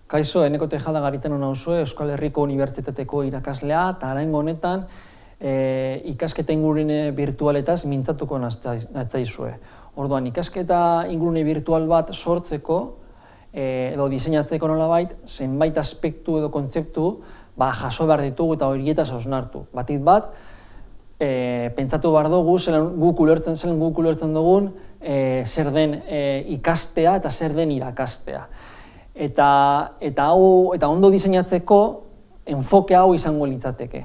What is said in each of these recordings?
Kaixo, Eneko Tejada Garitano nauzue, Euskal Herriko Unibertsitateko irakaslea, eta oraingo honetan ikasketa ingurune virtualetaz mintzatuko natzaizue. Orduan, ikasketa ingurune virtual bat sortzeko edo diseinatzeko nolabait, zenbait aspektu edo kontzeptu jaso behar ditugu eta horietaz hausnartu. Batik bat, pentsatu behar dugu, zelan guk ulertzen dugun, zer den ikastea eta zer den irakastea. Eta ondo diseinatzeko enfoke hau izango litzateke.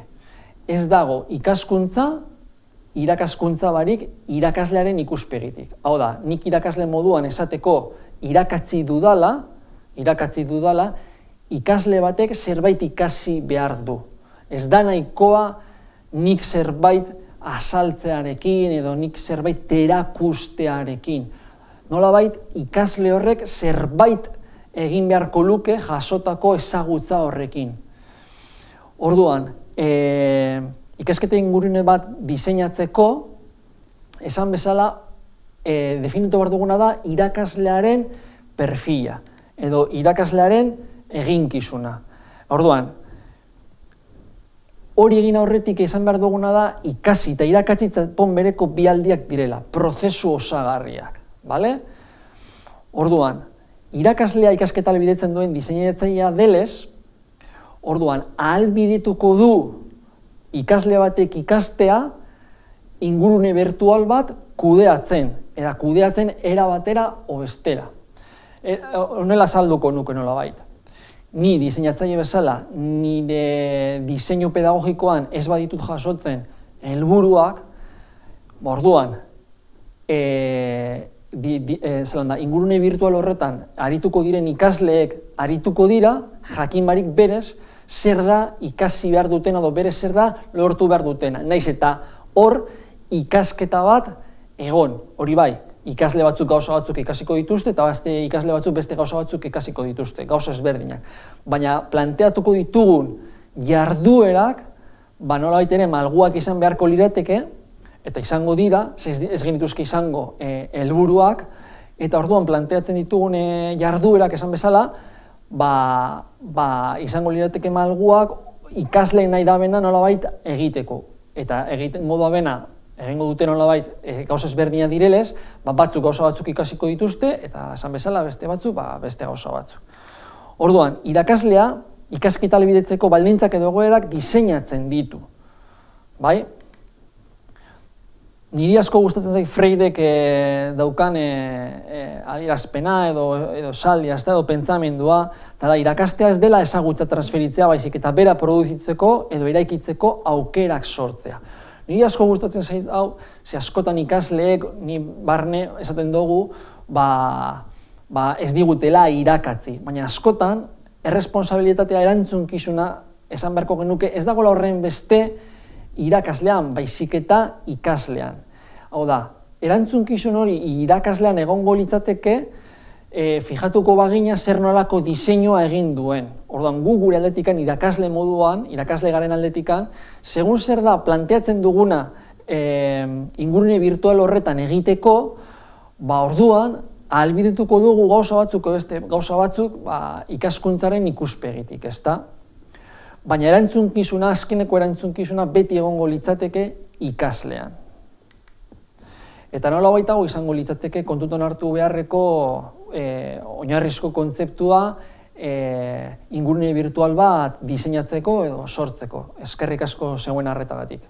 Ez dago ikaskuntza, irakaskuntza barik irakaslearen ikuspegitik. Hau da, nik irakasle moduan esateko irakatsi dudala, ikasle batek zerbait ikasi behar du. Ez da nahikoa nik zerbait azaltzearekin edo nik zerbait erakustearekin. Nolabait ikasle horrek zerbait egin beharko luke jasotako ezagutza horrekin. Orduan, ikasketa ingurune bat diseinatzeko, esan bezala, definitu behar duguna da irakaslearen perfila, edo irakaslearen eginkizuna. Orduan, hori egin aurretik esan behar duguna da ikasi eta irakatsi pon bereko bi aldiak direla, prozesu osagarriak. Orduan, irakaslea ikasketa ahalbidetzen duen diseinatzailea delez, orduan, ahalbidetuko du ikasle batek ikastea ingurune virtual bat kudeatzen, eta kudeatzen era batera o bestera. Honela azalduko nuke nolabait. Ni diseinatzaile bezala, nire diseinu pedagogikoan ez baditut jasotzen helburuak, orduan, ingurune virtual horretan arituko diren ikasleek arituko dira, jakin barik berez, zer da ikasi behar dutena edo berez zer da lortu behar dutena. Naiz eta hor ikasketa bat egon, hori bai, ikasle batzuk gauza batzuk ikasiko dituzte eta beste ikasle batzuk beste gauza batzuk ikasiko dituzte, gauza ezberdinak. Baina planteatuko ditugun jarduerak, nolabait ere malguak izan beharko lirateke, eta izango dira, ez genituzke izango helburuak, eta orduan planteatzen ditugun jarduerak esan bezala, izango lirateke malguak ikasleen nahi dabena nolabait egiteko. Eta egitengo dabena, egingo dute nolabait gauza ezberdinak direlez, batzuk gauza batzuk ikasiko dituzte, eta esan bezala beste batzuk, beste gauza batzuk. Orduan, irakaslea ikasketa ahalbidetzeko baldintzak edo egoerak diseinatzen ditu. Niri asko gustatzen zait Freidek daukan adierazpena edo esaldia, edo pentsamendua, eta da, irakastea ez dela ezagutza transferitzea baizik eta bera produzitzeko edo eraikitzeko aukerak sortzea. Niri asko gustatzen zait hau, ze askotan ikasleek, ni barne esaten dugu, ez digutela irakatzi, baina askotan erresponsabilitatea erantzunkizuna esan beharko genuke ez dagoela horren beste irakaslean, baizik eta ikaslean. Hau da, erantzunkizun hori irakaslean egongo litzateke, fijatuko bagina zer nolako diseinua egin duen. Orduan, gu gure aldetikan irakasle moduan, irakasle garen aldetikan, segun zer da planteatzen duguna ingurune virtual horretan egiteko, orduan, ahalbidetuko dugu gauza batzuk ikaskuntzaren ikuspegitik, ezta? Baina erantzunkizuna, azkeneko erantzunkizuna beti egongo litzateke ikaslean. Eta nola baitago izango litzateke kontutan hartu beharreko oinarrizko kontzeptua ingurune virtual bat diseinatzeko edo sortzeko. Eskerrik asko zeuen arretagatik.